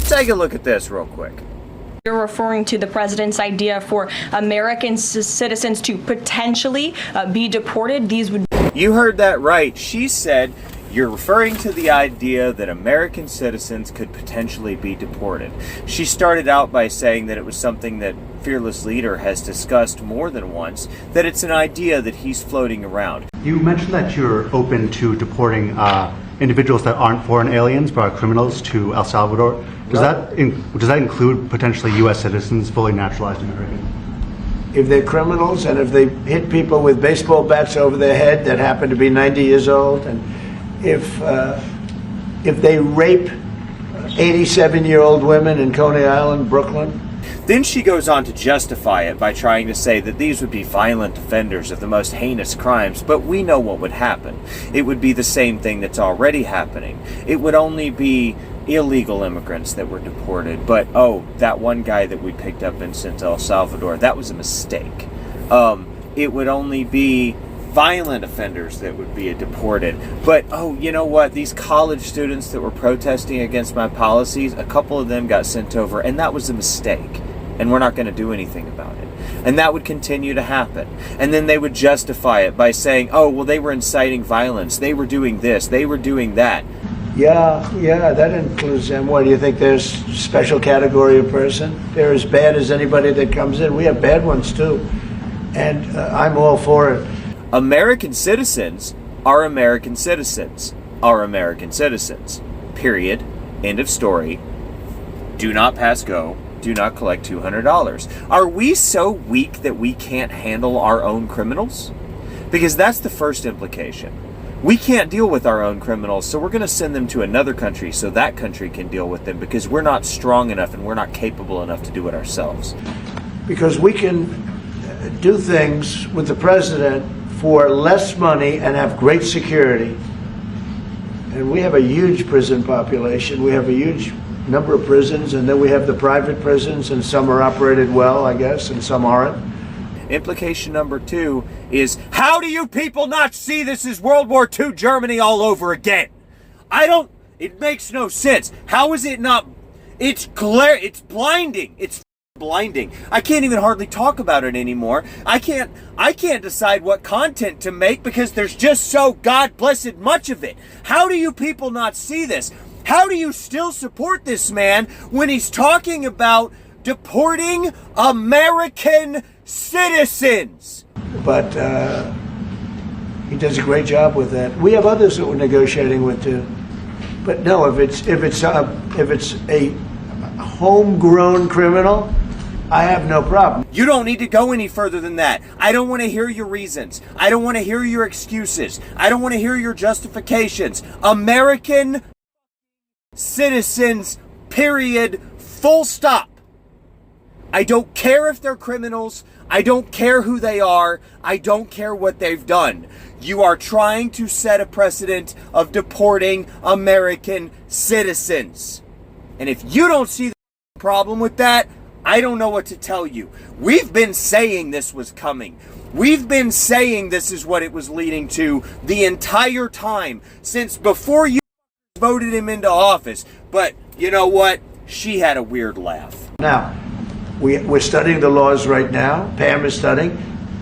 Take a look at this real quick. You're referring to the president's idea for American citizens to potentially be deported. These would... You heard that right. She said you're referring to the idea that American citizens could potentially be deported. She started out by saying that it was something that Fearless Leader has discussed more than once, that it's an idea that he's floating around. You mentioned that you're open to deporting individuals that aren't foreign aliens but are criminals to El Salvador. Does that include potentially U.S. citizens, fully naturalized Americans? If they're criminals and if they hit people with baseball bats over their head that happen to be 90 years old, and if they rape 87-year-old women in Coney Island, Brooklyn. Then she goes on to justify it by trying to say that these would be violent offenders of the most heinous crimes, but we know what would happen. It would be the same thing that's already happening. It would only be illegal immigrants that were deported, but oh, that one guy that we picked up and sent to El Salvador, that was a mistake. It would only be violent offenders that would be deported. But oh, you know what? These college students that were protesting against my policies, a couple of them got sent over, and that was a mistake. And we're not going to do anything about it. And that would continue to happen. And then they would justify it by saying, oh, well, they were inciting violence. They were doing this. They were doing that. Yeah, that includes them. What, do you think there's a special category of person? They're as bad as anybody that comes in. We have bad ones, too. And I'm all for it. American citizens are American citizens. Are American citizens. Period. End of story. Do not pass go. Do not collect $200. Are we so weak that we can't handle our own criminals? Because that's the first implication. We can't deal with our own criminals, so we're going to send them to another country so that country can deal with them, because we're not strong enough and we're not capable enough to do it ourselves. Because we can do things with the president for less money and have great security. And we have a huge prison population. We have a huge number of prisons, and then we have the private prisons, and some are operated well, I guess, and some aren't. Implication number 2 is, how do you people not see this is World War II Germany all over again? It makes no sense. How is it not? It's blinding. It's blinding. I can't even hardly talk about it anymore. I can't decide what content to make because there's just so God blessed much of it. How do you people not see this? How do you still support this man when he's talking about deporting American citizens? But he does a great job with that. We have others that we're negotiating with too. But no, if it's a homegrown criminal, I have no problem. You don't need to go any further than that. I don't want to hear your reasons. I don't want to hear your excuses. I don't want to hear your justifications. American citizens, period, full stop. I don't care if they're criminals. I don't care who they are. I don't care what they've done. You are trying to set a precedent of deporting American citizens. And if you don't see the problem with that, I don't know what to tell you. We've been saying this was coming. We've been saying this is what it was leading to the entire time, since before you voted him into office. But you know what? She had a weird laugh. Now, we're studying the laws right now. Pam is studying.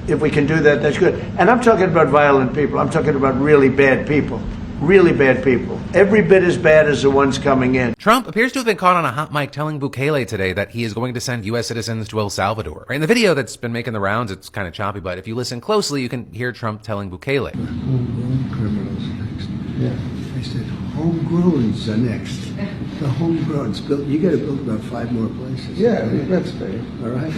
If we can do that, that's good. And I'm talking about violent people. I'm talking about really bad people. Really bad people. Every bit as bad as the ones coming in. Trump appears to have been caught on a hot mic telling Bukele today that he is going to send U.S. citizens to El Salvador. In the video that's been making the rounds, it's kind of choppy, but if you listen closely, you can hear Trump telling Bukele. Homegrown criminals next. Yeah. I said, homegrowns are next. The homegrowns. You got to build about 5 more places. Yeah, that's fair. All right?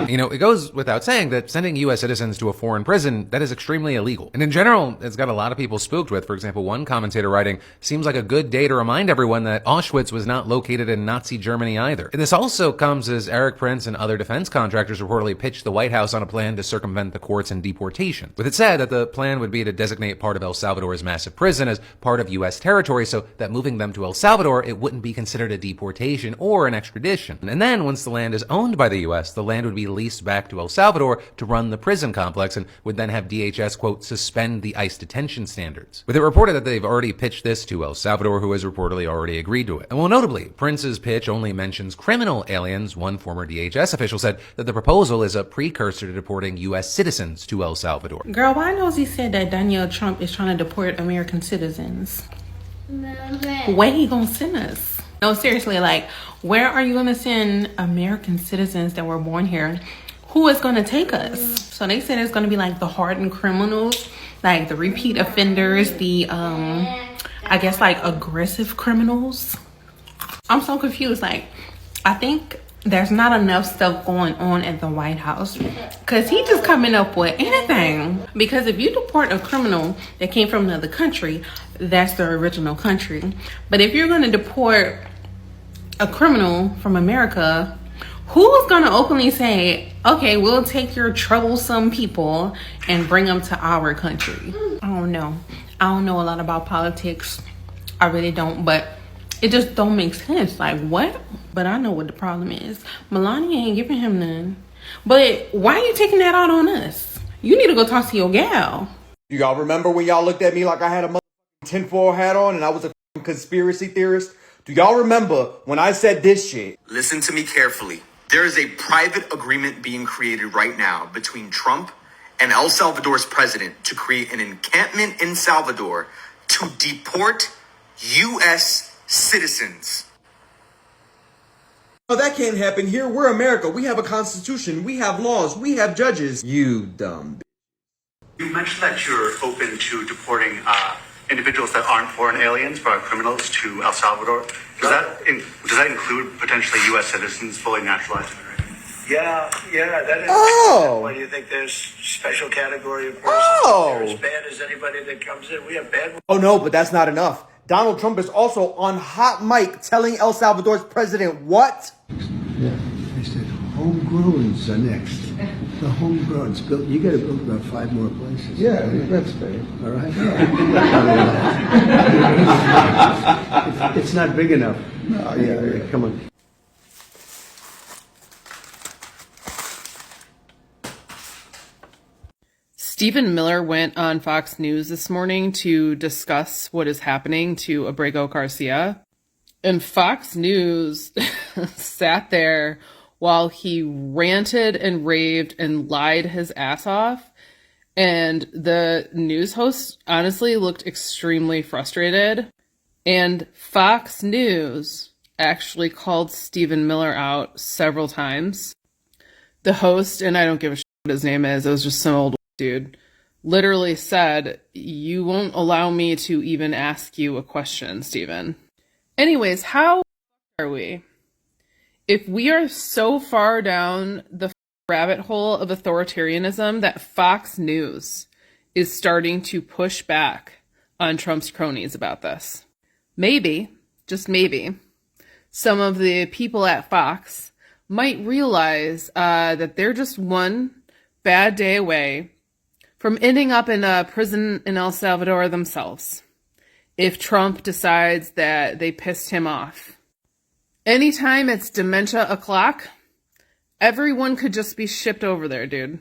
You know, it goes without saying that sending U.S. citizens to a foreign prison, that is extremely illegal. And in general, it's got a lot of people spooked with. For example, one commentator writing, seems like a good day to remind everyone that Auschwitz was not located in Nazi Germany either. And this also comes as Eric Prince and other defense contractors reportedly pitched the White House on a plan to circumvent the courts and deportation. With it said that the plan would be to designate part of El Salvador's massive prison as part of U.S. territory so that moving them to El Salvador, it wouldn't be considered a deportation or an extradition. And then once the land is owned by the U.S., the land would be leased back to El Salvador to run the prison complex and would then have DHS, quote, suspend the ICE detention standards. With it reported that they've already pitched this to El Salvador, who has reportedly already agreed to it. And well, notably, Prince's pitch only mentions criminal aliens. One former DHS official said that the proposal is a precursor to deporting U.S. citizens to El Salvador. Girl, why knows he said that Donald Trump is trying to deport American citizens? Where he gonna send us? No, seriously, like, where are you gonna send American citizens that were born here? Who is gonna take us? So they said it's gonna be like the hardened criminals, like the repeat offenders, the I guess like aggressive criminals. I'm so confused. Like, I think there's not enough stuff going on at the White House because he just coming up with anything. Because if you deport a criminal that came from another country, that's their original country. But if you're going to deport a criminal from America, who's going to openly say, okay, we'll take your troublesome people and bring them to our country? I don't know. I don't know a lot about politics. I really don't, but it just don't make sense. Like, what? But I know what the problem is. Melania ain't giving him none. But why are you taking that out on us? You need to go talk to your gal. Do y'all remember when y'all looked at me like I had a tinfoil hat on and I was a conspiracy theorist? Do y'all remember when I said this shit? Listen to me carefully. There is a private agreement being created right now between Trump and El Salvador's president to create an encampment in Salvador to deport U.S. citizens. No, that can't happen here. We're America. We have a constitution. We have laws. We have judges. You dumb bitch. You mentioned that you're open to deporting individuals that aren't foreign aliens, but are criminals, to El Salvador. Does that include potentially U.S. citizens, fully naturalized immigrants? Yeah, that is. Oh. What do you think? There's special category of persons. Oh. They're as bad as anybody that comes in. We have bad ones. Oh no, but that's not enough. Donald Trump is also on hot mic telling El Salvador's president what? Yeah. I said, homegrowns are next. The homegrowns. You got to build about 5 more places. Yeah, that's fair. All right? It's not big enough. Oh, yeah. Come on. Stephen Miller went on Fox News this morning to discuss what is happening to Abrego Garcia. And Fox News sat there while he ranted and raved and lied his ass off. And the news host honestly looked extremely frustrated. And Fox News actually called Stephen Miller out several times. The host, and I don't give a shit what his name is, it was just some old dude, literally said, "You won't allow me to even ask you a question, Stephen." Anyways, how are we? If we are so far down the rabbit hole of authoritarianism that Fox News is starting to push back on Trump's cronies about this, maybe, just maybe, some of the people at Fox might realize that they're just one bad day away from ending up in a prison in El Salvador themselves if Trump decides that they pissed him off. Anytime it's dementia o'clock, everyone could just be shipped over there, dude.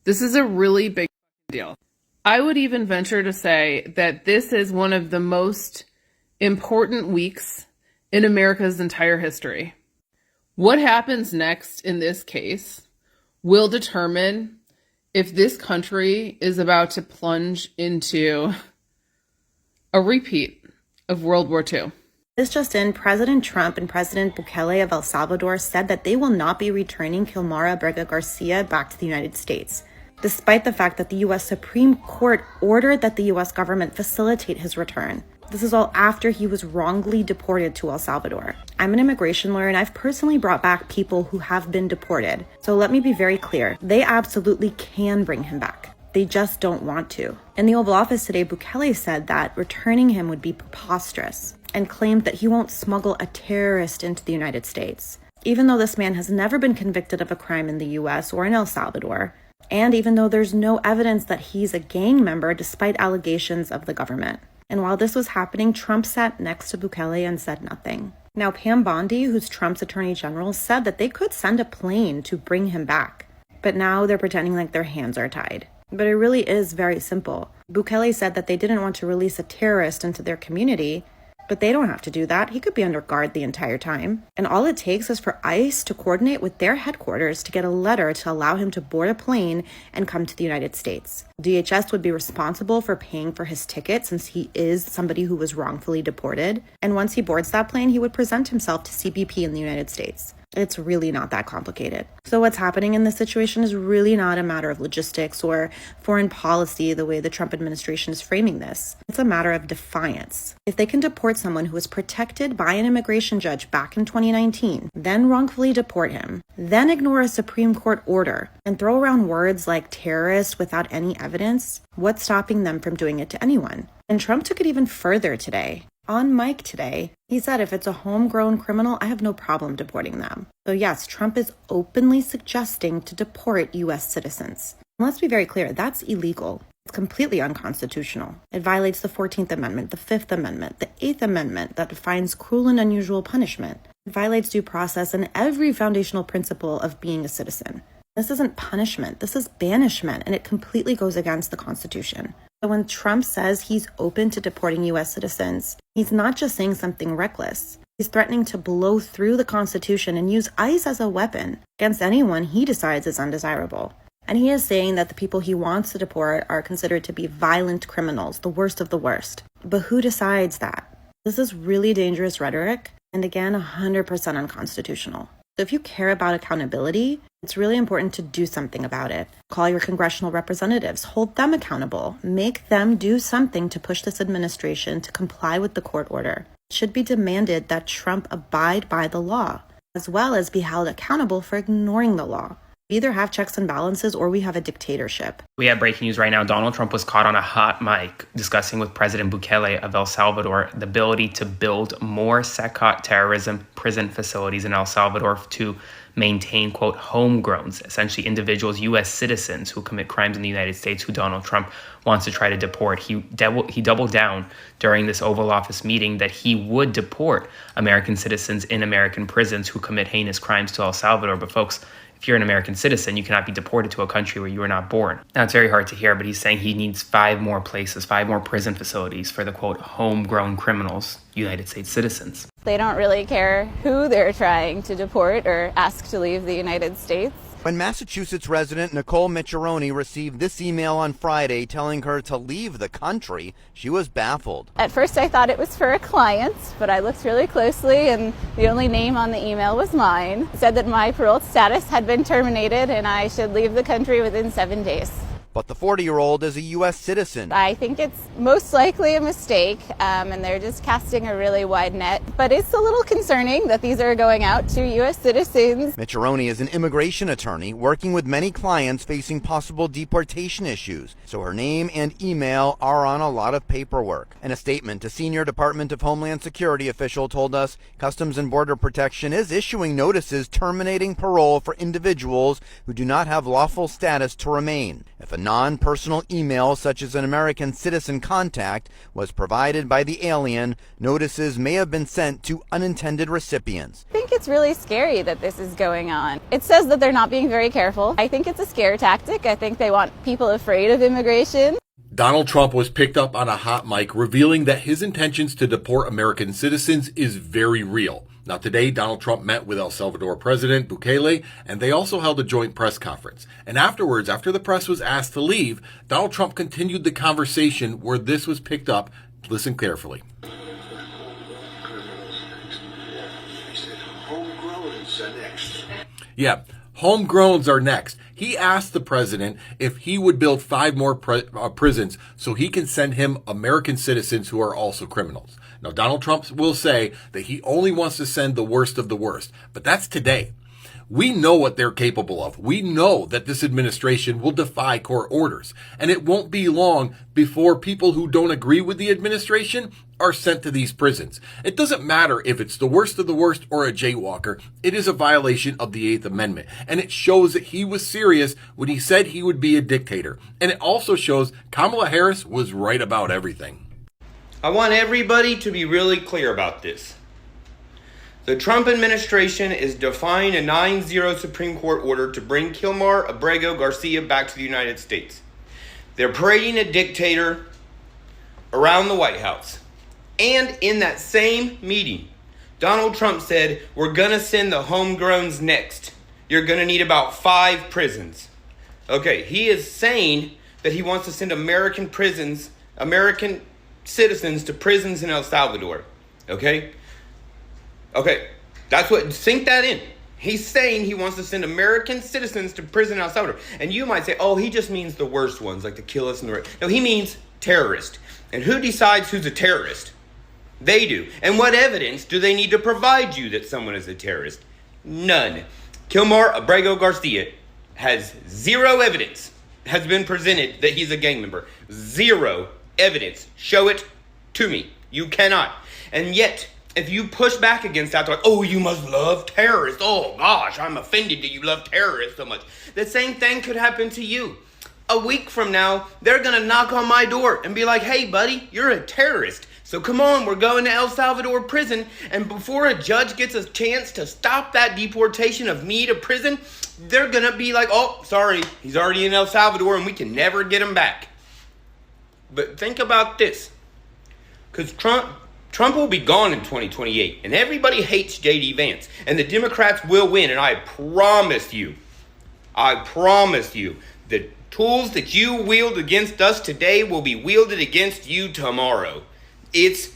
This is a really big deal. I would even venture to say that this is one of the most important weeks in America's entire history. What happens next in this case will determine if this country is about to plunge into a repeat of World War II. This just in, President Trump and President Bukele of El Salvador said that they will not be returning Kilmara Abrego Garcia back to the United States, despite the fact that the U.S. Supreme Court ordered that the U.S. government facilitate his return. This is all after he was wrongly deported to El Salvador. I'm an immigration lawyer and I've personally brought back people who have been deported. So let me be very clear. They absolutely can bring him back. They just don't want to. In the Oval Office today, Bukele said that returning him would be preposterous and claimed that he won't smuggle a terrorist into the United States. Even though this man has never been convicted of a crime in the US or in El Salvador, and even though there's no evidence that he's a gang member despite allegations of the government. And while this was happening, Trump sat next to Bukele and said nothing. Now, Pam Bondi, who's Trump's attorney general, said that they could send a plane to bring him back. But now they're pretending like their hands are tied. But it really is very simple. Bukele said that they didn't want to release a terrorist into their community, but they don't have to do that. He could be under guard the entire time. And all it takes is for ICE to coordinate with their headquarters to get a letter to allow him to board a plane and come to the United States. DHS would be responsible for paying for his ticket since he is somebody who was wrongfully deported. And once he boards that plane, he would present himself to CBP in the United States. It's really not that complicated. So what's happening in this situation is really not a matter of logistics or foreign policy the way the Trump administration is framing this. It's a matter of defiance. If they can deport someone who was protected by an immigration judge back in 2019, then wrongfully deport him, then ignore a Supreme Court order, and throw around words like terrorist without any evidence, what's stopping them from doing it to anyone? And Trump took it even further today. On mic today, he said if it's a homegrown criminal, I have no problem deporting them. So yes, Trump is openly suggesting to deport U.S. citizens. And let's be very clear, that's illegal. It's completely unconstitutional. It violates the 14th Amendment, the 5th Amendment, the 8th Amendment that defines cruel and unusual punishment. It violates due process and every foundational principle of being a citizen. This isn't punishment, this is banishment, and it completely goes against the Constitution. So when Trump says he's open to deporting U.S. citizens, he's not just saying something reckless. He's threatening to blow through the Constitution and use ICE as a weapon against anyone he decides is undesirable. And he is saying that the people he wants to deport are considered to be violent criminals, the worst of the worst. But who decides that? This is really dangerous rhetoric, and again, 100% unconstitutional. So if you care about accountability, it's really important to do something about it. Call your congressional representatives, hold them accountable, make them do something to push this administration to comply with the court order. It should be demanded that Trump abide by the law, as well as be held accountable for ignoring the law. We either have checks and balances or we have a dictatorship. We have breaking news right now. Donald Trump was caught on a hot mic discussing with President Bukele of El Salvador the ability to build more SECOT terrorism prison facilities in El Salvador to maintain, quote, homegrowns, essentially individuals, U.S. citizens who commit crimes in the United States who Donald Trump wants to try to deport. He doubled down during this Oval Office meeting that he would deport American citizens in American prisons who commit heinous crimes to El Salvador. But folks, if you're an American citizen, you cannot be deported to a country where you were not born. Now, it's very hard to hear, but he's saying he needs 5 more places, 5 more prison facilities for the, quote, homegrown criminals, United States citizens. They don't really care who they're trying to deport or ask to leave the United States. When Massachusetts resident Nicole Micciaroni received this email on Friday telling her to leave the country, she was baffled. At first I thought it was for a client, but I looked really closely and the only name on the email was mine. It said that my parole status had been terminated and I should leave the country within 7 days. But the 40-year-old is a U.S. citizen. I think it's most likely a mistake, and they're just casting a really wide net. But it's a little concerning that these are going out to U.S. citizens. Micciaroni is an immigration attorney working with many clients facing possible deportation issues, so her name and email are on a lot of paperwork. In a statement, a senior Department of Homeland Security official told us Customs and Border Protection is issuing notices terminating parole for individuals who do not have lawful status to remain. If a non-personal email such as an American citizen contact was provided by the alien, notices may have been sent to unintended recipients. I think it's really scary that this is going on. It says that they're not being very careful. I think it's a scare tactic. I think they want people afraid of immigration. Donald Trump was picked up on a hot mic revealing that his intentions to deport American citizens is very real. Now today, Donald Trump met with El Salvador President Bukele, and they also held a joint press conference. And afterwards, after the press was asked to leave, Donald Trump continued the conversation where this was picked up. Listen carefully. Yeah, homegrowns are next. He asked the president if he would build 5 more prisons so he can send him American citizens who are also criminals. Now, Donald Trump will say that he only wants to send the worst of the worst, but that's today. We know what they're capable of. We know that this administration will defy court orders, and it won't be long before people who don't agree with the administration are sent to these prisons. It doesn't matter if it's the worst of the worst or a jaywalker. It is a violation of the 8th Amendment, and it shows that he was serious when he said he would be a dictator. And it also shows Kamala Harris was right about everything. I want everybody to be really clear about this. The Trump administration is defying a 9-0 Supreme Court order to bring Kilmar Abrego Garcia back to the United States. They're parading a dictator around the White House. And in that same meeting, Donald Trump said, we're going to send the homegrowns next. You're going to need about 5 prisons. Okay, he is saying that he wants to send American citizens to prisons in El Salvador. Okay, that's what, sink that in. He's saying he wants to send American citizens to prison in El Salvador. And you might say, oh, he just means the worst ones, like the kill us and the... No, he means terrorist. And who decides who's a terrorist? They do. And what evidence do they need to provide you that someone is a terrorist? None. Kilmar Abrego Garcia has 0 evidence has been presented that he's a gang member. 0 evidence. Show it to me. You cannot. And yet, if you push back against that, like, oh, you must love terrorists. Oh, gosh, I'm offended that you love terrorists so much. The same thing could happen to you. A week from now, they're going to knock on my door and be like, hey, buddy, you're a terrorist. So come on, we're going to El Salvador prison. And before a judge gets a chance to stop that deportation of me to prison, they're going to be like, oh, sorry, he's already in El Salvador and we can never get him back. But think about this. Because Trump will be gone in 2028, and everybody hates J.D. Vance, and the Democrats will win, and I promise you, the tools that you wield against us today will be wielded against you tomorrow. It's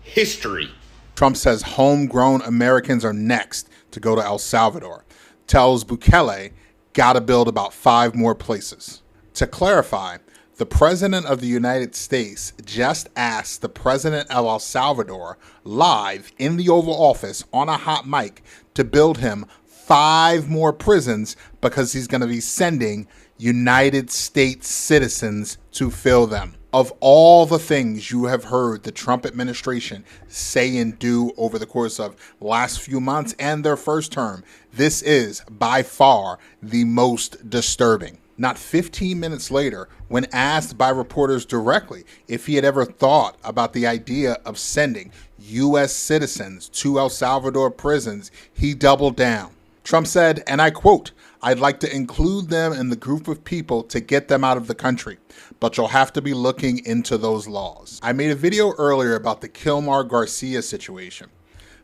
history. Trump says homegrown Americans are next to go to El Salvador. Tells Bukele, gotta build about 5 more places. To clarify, the President of the United States just asked the President of El Salvador live in the Oval Office on a hot mic to build him 5 more prisons because he's going to be sending United States citizens to fill them. Of all the things you have heard the Trump administration say and do over the course of last few months and their first term, this is by far the most disturbing. Not 15 minutes later, when asked by reporters directly if he had ever thought about the idea of sending U.S. citizens to El Salvador prisons, he doubled down. Trump said, and I quote, I'd like to include them in the group of people to get them out of the country, but you'll have to be looking into those laws. I made a video earlier about the Kilmar Garcia situation.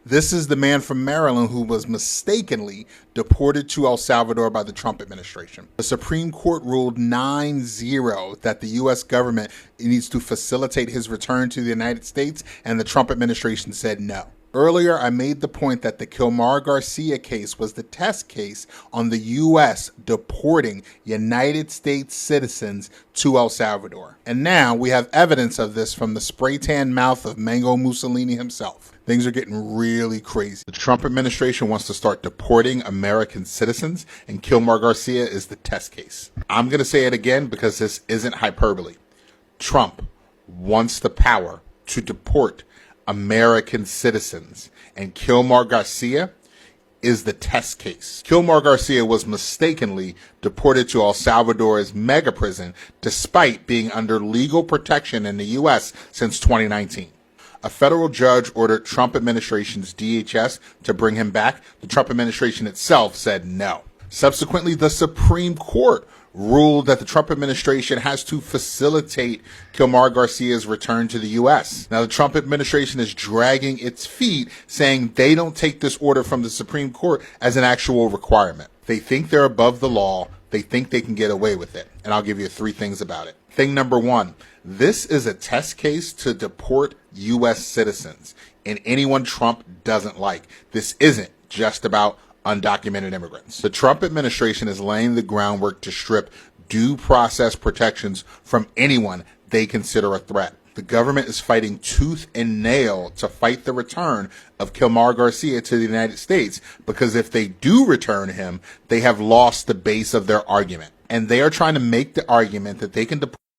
This is the man from Maryland who was mistakenly deported to El Salvador by the Trump administration. The Supreme Court ruled 9-0 that the U.S. government needs to facilitate his return to the United States, and the Trump administration said no. Earlier, I made the point that the Kilmar Garcia case was the test case on the U.S. deporting United States citizens to El Salvador. And now we have evidence of this from the spray-tan mouth of Mango Mussolini himself. Things are getting really crazy. The Trump administration wants to start deporting American citizens, and Kilmar Garcia is the test case. I'm going to say it again because this isn't hyperbole. Trump wants the power to deport American citizens, and Kilmar Garcia is the test case. Kilmar Garcia was mistakenly deported to El Salvador's mega prison despite being under legal protection in the U.S. since 2019. A federal judge ordered Trump administration's DHS to bring him back. The Trump administration itself said no. Subsequently, the Supreme Court ruled that the Trump administration has to facilitate Kilmar Garcia's return to the U.S. Now, the Trump administration is dragging its feet, saying they don't take this order from the Supreme Court as an actual requirement. They think they're above the law. They think they can get away with it. And I'll give you 3 things about it. Thing number 1, this is a test case to deport U.S. citizens and anyone Trump doesn't like. This isn't just about undocumented immigrants. The Trump administration is laying the groundwork to strip due process protections from anyone they consider a threat. The government is fighting tooth and nail to fight the return of Kilmar Garcia to the United States, because if they do return him, they have lost the base of their argument. And they are trying to make the argument that they can deport